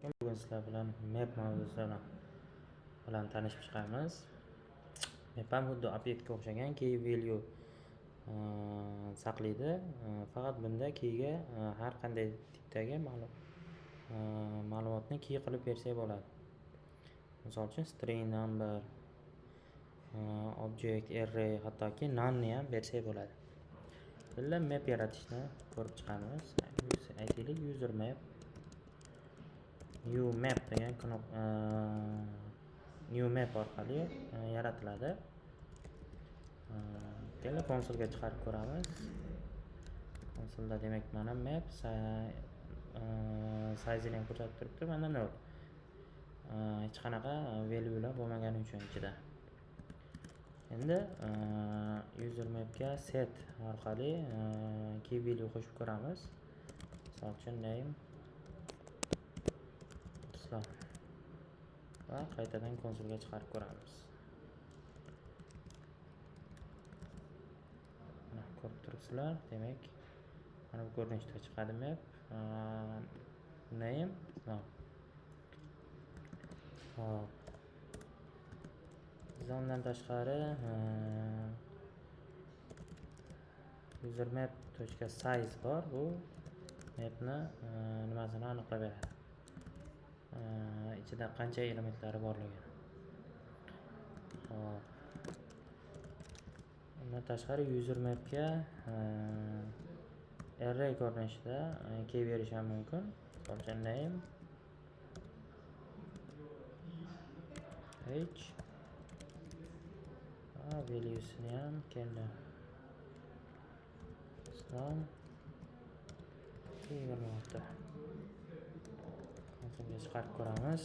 Bugun sizlar bilan map mavzusi bilan tanishib chiqamiz. Map ham xuddi obyektga o'xshagan key value saqlaydi. Faqat bunda keyga har qanday tipdagi ma'lumotni key qilib bersak bo'ladi. Misol uchun string, number, object, array, hattoki none ham bersak bo'ladi. Bunda map yaratishni ko'rib chiqamiz. Aytaylik user map new map degan new map orqali yaratiladi. Keyin konsolga chiqarib ko'ramiz. Konsolda demak mana map size ni ham ko'rsatib turibdi, mana 0. Hech qanaqa valuelar bo'lmagani uchun ichida. Endi user mapga set orqali key value qo'shib ko'ramiz. Misol uchun name va qaytadan konsolga chiqarib ko'ramiz. Mana ko'rib turibsizlar, demak mana bu ko'rinishda chiqadi map. Name hop. Bundan tashqari user map.size bor. Bu mapni nimasini aniqlab beradi. Ichida qancha elementlari borligini. Hop. Bundan tashqari user mapga array ko'rinishida key berish ham mumkin. Misol name h valuesini ham keldi. Islom bermoqda. Konsolga chiqarib ko'ramiz.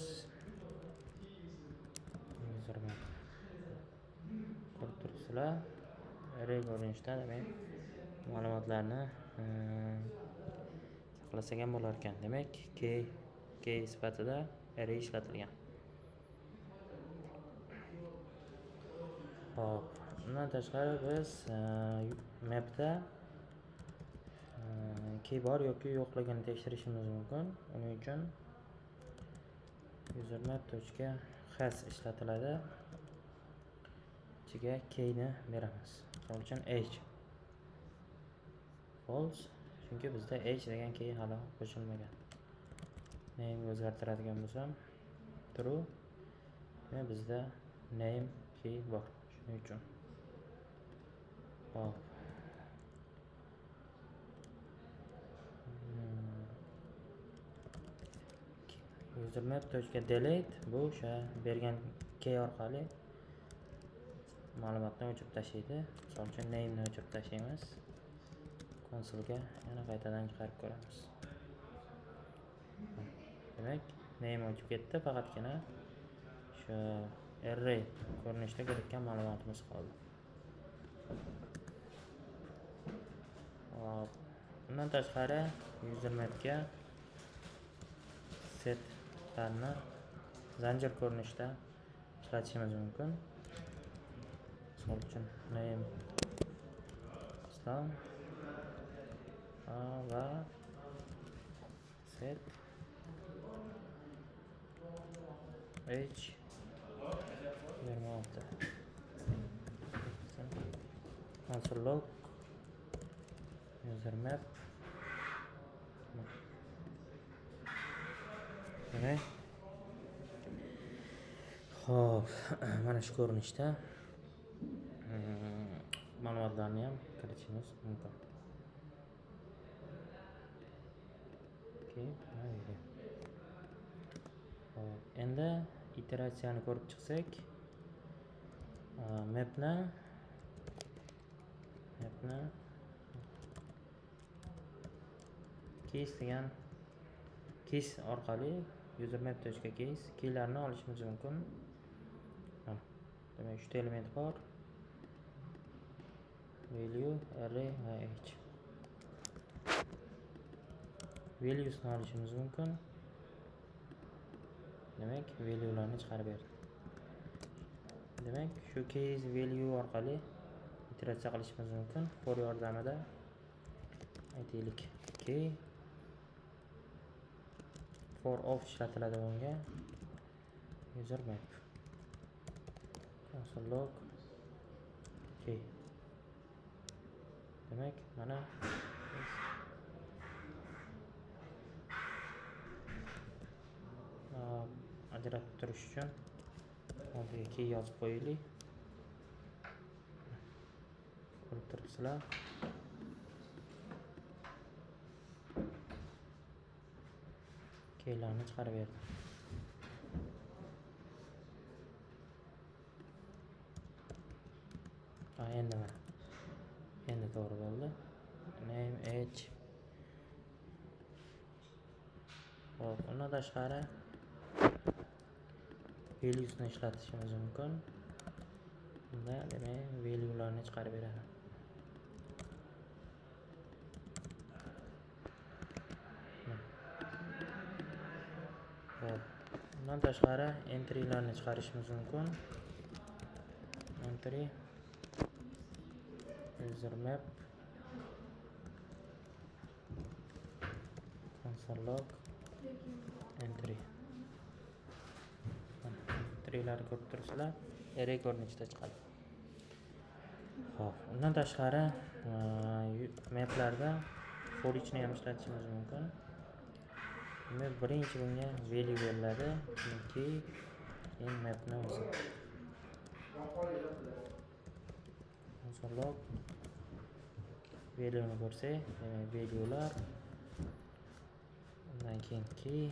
User map. Ko'rib turibsizlar. Array ko'rinishida demak ma'lumotlarni saqlasak ham bo'lar ekan. Demak key sifatida array ishlatilgan. Hop. Bundan tashqari biz mapda key bor yoki yo'qligini tekshirishimiz mumkin. Uning uchun user map.has ishlatiladi. Ichiga keyni beramiz. Misol uchun h false, chunki bizda h degan key hali qo'shilmagan. Name o'zgartiradigan bo'lsam true. Va bizda name key bor. Shuning uchun hop. User map.delete bu o'sha bergan key orqali ma'lumotni o'chirib tashlaydi. Misol uchun name ni o'chirib tashlaymiz. Konsolga yana qaytadan chiqarib ko'ramiz. Demak, name o'chib ketdi, faqatgina shu array ko'rinishida kelayotgan ma'lumotimiz qoldi. Hop. Bundan tashqari user mapga setlarni zanjir ko'rinishida ishlatishimiz mumkin. Misol uchun name islom va set h bermoqda. Console log user map. Hop, mana shu ko'rinishda ma'lumotlarni ham kiritishimiz mumkin. Hop, endi iteratsiyani ko'rib chiqsak, mapni case degan case orqali user map.case keylarni olishimiz mumkin. Demak, 3 ta element bor. Value, array va h. Valuesni olishimiz mumkin. Demak, valuelarni chiqarib berdi. Demak, shu case value orqali iteratsiya qilishimiz mumkin. For yordamida aytaylik key for of ishlatiladi bunga. User map. Console log. Okay. Demak, mana ajratib turish uchun oldiga key yozib qo'yaylik. Ko'rib turibsizlar. Keylarni chiqarib berdim. Endi mana. Endi to'g'ri bo'ldi. Name age. Hop, undan tashqari valuesni ishlatishimiz mumkin. Bunda demak valuelarni chiqarib beradi. Hop, undan tashqari entrylarni chiqarishimiz mumkin. Entry user map console log entry. Entrylarni ko'rib turibsizlar. Array ko'rinishida chiqadi. Xo'p, undan tashqari maplarda for eachni ham ishlatishimiz mumkin. Birinchi bunga value beriladi, keyin mapni o'zi. Console log valueni ko'rsak, demak valuelar undan keyin key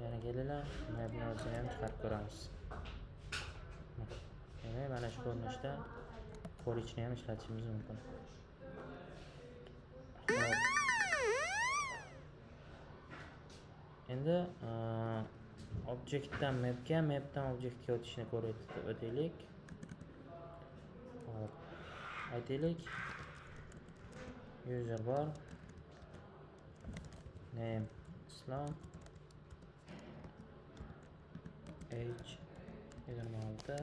yana kelinglar, mapni o'zini ham chiqarib ko'ramiz. Demak, mana shu ko'rinishda for eachni ham ishlatishimiz mumkin. Endi objektdan mapga, mapdan objektga o'tishni ko'rib o'taylik. Hop, aytaylik. User bor. Name Islom. Age 26.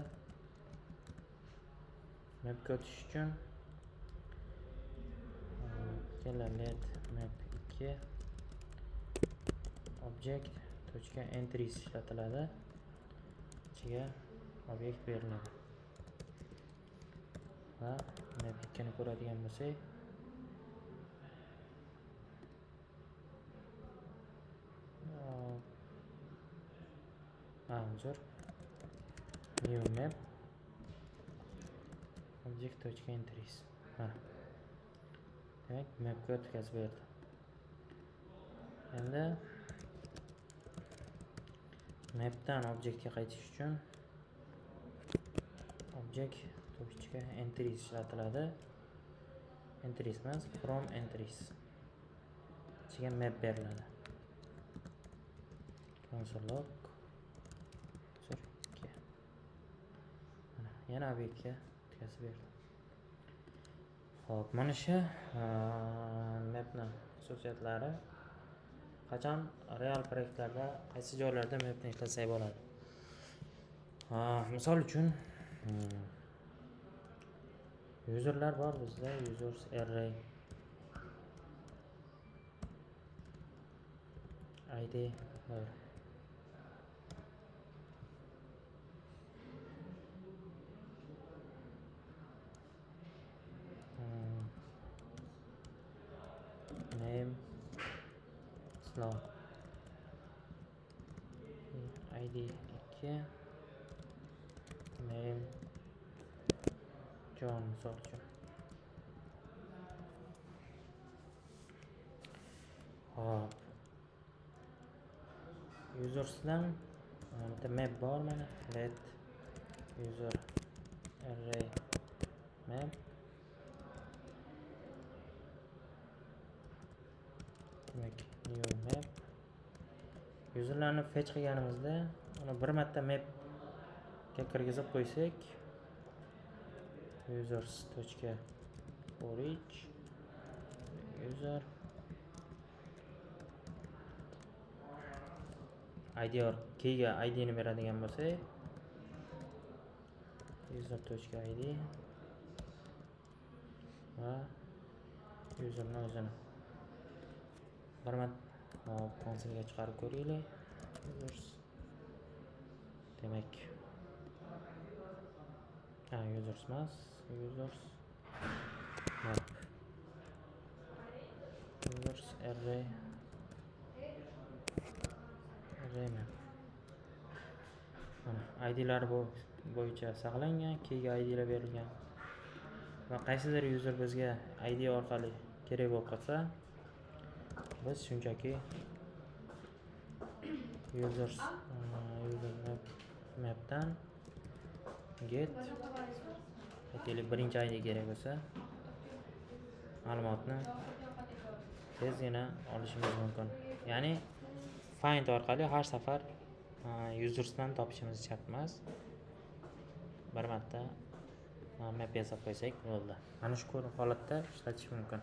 Mapga o'tish uchun let map 2 object.entries ishlatiladi. Ichiga obyekt beriladi. Va map 2 ni ko'radigan bo'lsak, hozir new map object.entries. Demak, mapga o'tkazib berdi. Endi mapdan objektga qaytish uchun object.entries ishlatiladi. Entries emas, from entries. Ichiga map beriladi. Console log yana obyektga o'tkazib berdi. Xo'p, mana shu mapni xususiyatlari. Qachon real proyektlarda qaysi joylarda mapni ishlasak bo'ladi? Misol uchun userlar bor bizda, users array id bor. Name Islom. ID 2. Name John misol uchun. Hop. Usersdan bitta map bor mana. Let user array map. Demak, new map. Userlarni fetch qilganimizda, uni bir marta map ga kirgizib qo'ysak, users.forEach user id keyga id ni beradigan bo'lsak, user.id va userni o'zini. Bir marta hop konsolga chiqarib ko'raylik. Users. Demak. Users emas, users. Map. Users array. Array map. Mana ID'lar bo'yicha saqlangan, keyga ID'lar berilgan. Va qaysidir user bizga ID orqali kerak bo'lib qolsa, biz shunchaki users mapdan get aytaylik birinchi ID kerak bo'lsa ma'lumotni tezgina olishimiz mumkin. Ya'ni find orqali har safar usersdan topishimiz shart emas. Bir marta map yasab qo'ysak bo'ldi. Mana shu holatda ishlatish mumkin.